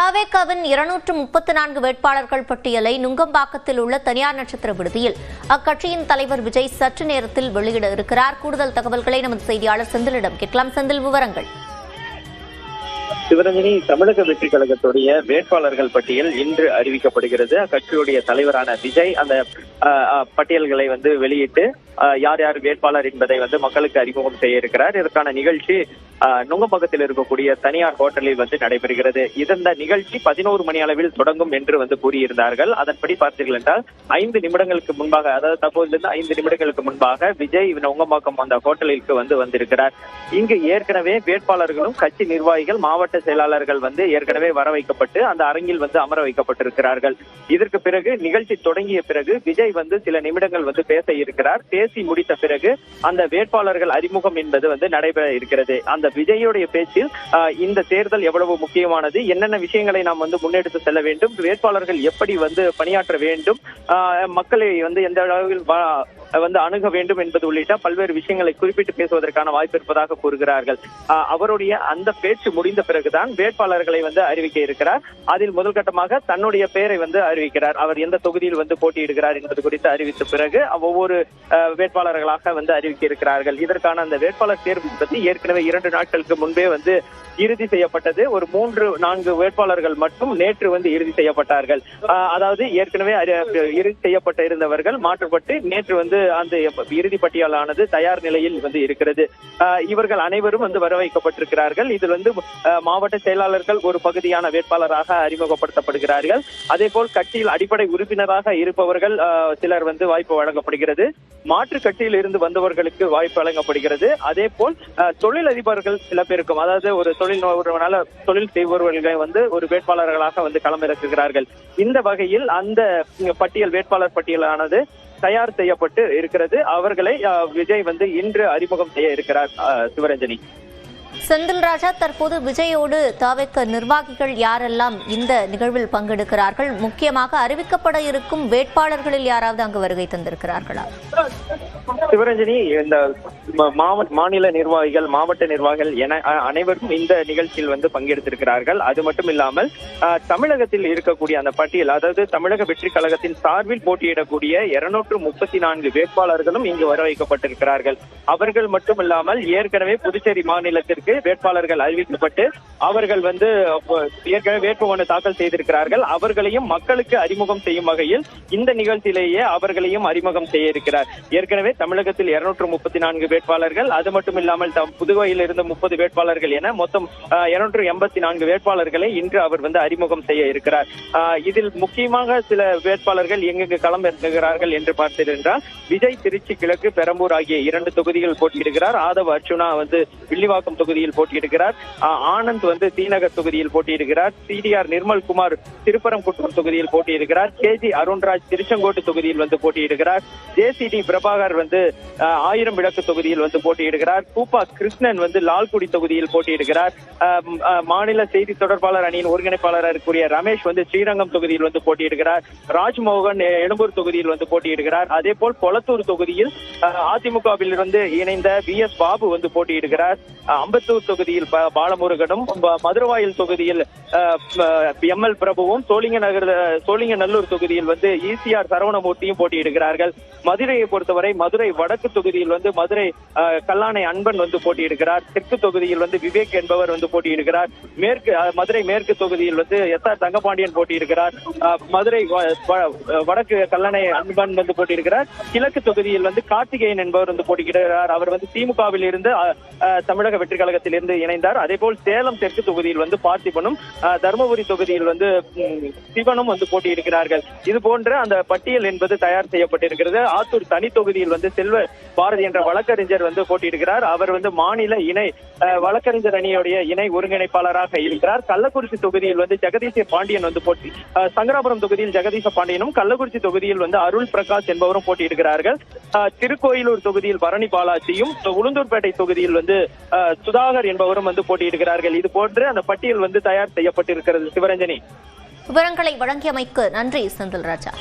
தாவேகாவின் 234 வேட்பாளர்கள் பட்டியலை நுங்கம்பாக்கத்தில் உள்ள தனியார் நட்சத்திர விடுதியில் அக்கட்சியின் தலைவர் விஜய் சற்று நேரத்தில் வெளியிட இருக்கிறார். கூடுதல் தகவல்களை நமது செய்தியாளர் செந்திலிடம் கேட்கலாம். செந்தில், விவரங்கள். சிவரஞ்சனி, தமிழக வெற்றி கழகத்துடைய வேட்பாளர்கள் பட்டியல் இன்று அறிவிக்கப்படுகிறது. அக்கட்சியுடைய தலைவரான விஜய் அந்த பட்டியல்களை வெளியிட்டு யார் யார் வேட்பாளர் என்பதை மக்களுக்கு அறிமுகம் செய்ய இருக்கிறார். இதற்கான நிகழ்ச்சி நுங்கம்பாக்கத்தில் இருக்கக்கூடிய தனியார் ஹோட்டலில் நடைபெறுகிறது. இந்த நிகழ்ச்சி 11 மணி அளவில் தொடங்கும் என்று கூறியிருந்தார்கள். அதன்படி பார்த்தீர்கள் என்றால் 5 நிமிடங்களுக்கு முன்பாக, அதாவது தற்போதிலிருந்து 5 நிமிடங்களுக்கு முன்பாக விஜய் நுங்கம்பாக்கம் அந்த ஹோட்டலிற்கு வந்திருக்கிறார். இங்கு ஏற்கனவே வேட்பாளர்களும் கட்சி நிர்வாகிகள், மாவட்ட செயலாளர்கள் ஏற்கனவே வர வைக்கப்பட்டு அந்த அரங்கில் அமர வைக்கப்பட்டிருக்கிறார்கள். இதற்கு பிறகு நிகழ்ச்சி தொடங்கிய பிறகு விஜய் சில நிமிடங்கள் பேச இருக்கிறார். பேசி முடித்த பிறகு அந்த வேட்பாளர்கள் அறிமுகம் என்பது நடைபெற இருக்கிறது. அந்த விஜயுடைய பேச்சில் இந்த தேர்தல் எவ்வளவு முக்கியமானது, என்னென்ன விஷயங்களை நாம் முன்னெடுத்து செல்ல வேண்டும், வேட்பாளர்கள் எப்படி பணியாற்ற வேண்டும், மக்களை எந்த அளவில் அணுக வேண்டும் என்பது உள்ளிட்ட பல்வேறு விஷயங்களை குறிப்பிட்டு பேசுவதற்கான வாய்ப்பு இருப்பதாக கூறுகிறார்கள். அவருடைய அந்த பேச்சு முடிந்த பிறகுதான் வேட்பாளர்களை அறிவிக்க இருக்கிறார். அதில் முதல் கட்டமாக தன்னுடைய பெயரை அறிவிக்கிறார். அவர் எந்த தொகுதியில் போட்டியிடுகிறார் என்பது குறித்து அறிவித்த பிறகு ஒவ்வொரு வேட்பாளர்களாக அறிவிக்க இருக்கிறார்கள். இதற்கான அந்த வேட்பாளர் தேர்வு பற்றி ஏற்கனவே 2 நாட்களுக்கு முன்பே இறுதி செய்யப்பட்டது. ஒரு 3-4 வேட்பாளர்கள் மட்டும் நேற்று இறுதி செய்யப்பட்டார்கள். அதாவது ஏற்கனவே இறுதி செய்யப்பட்ட இருந்தவர்கள் மாற்றப்பட்டு நேற்று அந்த இறுதி பட்டியலானது தயார் நிலையில் இருக்கிறது. இவர்கள் அனைவரும் வர வைக்கப்பட்டிருக்கிறார்கள். இதில் மாவட்ட செயலாளர்கள் ஒரு பகுதியான வேட்பாளராக அறிமுகப்படுத்தப்படுகிறார்கள். அதே போல் கட்சியில் அடிப்படை உறுப்பினராக இருப்பவர்கள் சிலர் வாய்ப்பு வழங்கப்படுகிறது. மாற்று கட்சியில் இருந்து வந்தவர்களுக்கு வாய்ப்பு வழங்கப்படுகிறது. அதே போல் தொழிலதிபர்கள் சில பேருக்கும், அதாவது ஒரு தொழில் செய்பவர்களை ஒரு வேட்பாளர்களாக களமிறக்குகிறார்கள். இந்த வகையில் அந்த பட்டியல், வேட்பாளர் பட்டியலானது தயார் செய்யப்பட்டு இருக்கிறது. அவர்களை விஜய் இன்று அறிமுகம் செய்ய இருக்கிறார். சிவரஞ்சனி. செந்தில் ராஜா, தற்போது விஜயோடு தாவேக நிர்வாகிகள் யாரெல்லாம் இந்த நிகழ்வில் பங்கெடுக்கிறார்கள்? முக்கியமாக அறிவிக்கப்பட இருக்கும் வேட்பாளர்களில் யாராவது அங்கு வருகை தந்திருக்கிறார்களா? சிவரஞ்சனி, இந்த மாநில நிர்வாகிகள், மாவட்ட நிர்வாகிகள் என அனைவரும் இந்த நிகழ்ச்சியில் பங்கெடுத்திருக்கிறார்கள். அது மட்டும் இல்லாமல் தமிழகத்தில் இருக்கக்கூடிய அந்த பட்டியல், அதாவது தமிழக வெற்றி கழகத்தின் சார்பில் போட்டியிடக்கூடிய 234 வேட்பாளர்களும் இங்கு வர வைக்கப்பட்டிருக்கிறார்கள். அவர்கள் மட்டுமில்லாமல் ஏற்கனவே புதுச்சேரி மாநிலத்திற்கு வேட்பாளர்கள் அறிவிக்கப்பட்டு அவர்கள் ஏற்கனவே வேட்புமனு தாக்கல் செய்திருக்கிறார்கள். அவர்களையும் மக்களுக்கு அறிமுகம் செய்யும் வகையில் இந்த நிகழ்ச்சியிலேயே அவர்களையும் அறிமுகம் செய்ய இருக்கிறார். ஏற்கனவே தமிழகத்தில் 234 வேட்பாளர்கள், அது மட்டும் இல்லாமல் புதுவையில் இருந்த 30 வேட்பாளர்கள் என மொத்தம் 284 வேட்பாளர்களை இன்று அவர் அறிமுகம் செய்ய இருக்கிறார். இதில் முக்கியமாக சில வேட்பாளர்கள் எங்கெங்கு களம் இறங்குகிறார்கள் என்று பார்த்தீர்கள். விஜய் திருச்சி கிழக்கு, பெரம்பூர் ஆகிய 2 தொகுதிகள் போட்டியிடுகிறார். ஆதவ் அர்ச்சுனா வில்லிவாக்கம் தொகுதியில் போட்டியிடுகிறார். ஆனந்த் தீநகர் தொகுதியில் போட்டியிடுகிறார். சிடிஆர் நிர்மல்குமார் திருப்பரங்குன்றம் தொகுதியில் போட்டியிடுகிறார். கேஜி அருண்ராஜ் திருச்செங்கோட்டு தொகுதியில் போட்டியிடுகிறார். ஜேசிடி பிரபாகர் 1000 விளக்கு தொகுதியில் போட்டியிடுகிறார். கூப்பா கிருஷ்ணன் லால்குடி தொகுதியில் போட்டியிடுகிறார். மாநில செய்தி தொடர்பாளர் அணியின் ஒருங்கிணைப்பாளராக இருக்கக்கூடிய ரமேஷ் ஸ்ரீரங்கம் தொகுதியில் போட்டியிடுகிறார். ராஜ்மோகன் எழும்பூர் தொகுதியில் போட்டியிடுகிறார். அதே போல் கொளத்தூர் தொகுதியில் அதிமுகவில் இணைந்த VS பாபு போட்டியிடுகிறார். அம்பத்தூர் தொகுதியில் பாலமுருகனும், மதுரவாயில் தொகுதியில் ML பிரபுவும், சோழிங்கநல்லூர் தொகுதியில் ECR சரவணமூர்த்தியும் போட்டியிடுகிறார்கள். மதுரையை பொறுத்தவரை மதுரை வடக்கு தொகுதியில் மதுரை கல்லானை அன்பன் போட்டியிடுகிறார். தெற்கு தொகுதியில் விவேக் என்பவர் போட்டியிடுகிறார். மதுரை மேற்கு தொகுதியில் SR தங்கபாண்டியன் போட்டியிடுகிறார். மதுரை வடக்கு கல்லானை அன்பன் போட்டியிடுகிறார். கிழக்கு தொகுதியில் கார்த்திகேயன் என்பவர் போட்டியிடுகிறார். அவர் திமுகவில் இருந்து தமிழக வெற்றி கழகத்தில் இருந்து இணைந்தார். அதே போல் சேலம் தெற்கு தொகுதியில் பார்த்திபனும், தருமபுரி தொகுதியில் சிவனும் போட்டியிடுகிறார்கள். இது போன்ற அந்த பட்டியல் என்பது தயார் செய்யப்பட்டிருக்கிறது. ஆத்தூர் தனி தொகுதியில் செல்வ பாரதி என்ற வழக்கறிஞர் போட்டியிடுகிறார். அவர் மாநில இணை வழக்கறிஞர் அணியுடைய இணை ஒருங்கிணைப்பாளராக இருக்கிறார். கள்ளக்குறிச்சி தொகுதியில் ஜெகதீச பாண்டியன் சங்கராபுரம் தொகுதியில் ஜெகதீச பாண்டியனும், கள்ளக்குறிச்சி தொகுதியில் அருள் பிரகாஷ் என்பவரும் போட்டியிடுகிறார்கள். திருக்கோயிலூர் தொகுதியில் பரணி பாலாஜியும், உளுந்தூர்பேட்டை தொகுதியில் சுதாகர் என்பவரும் போட்டியிடுகிறார்கள். இது போன்று அந்த பட்டியல் தயார் செய்யப்பட்டிருக்கிறது. சிவரஞ்சனி, விவரங்களை வழங்கியமைக்கு நன்றி செந்தில் ராஜா.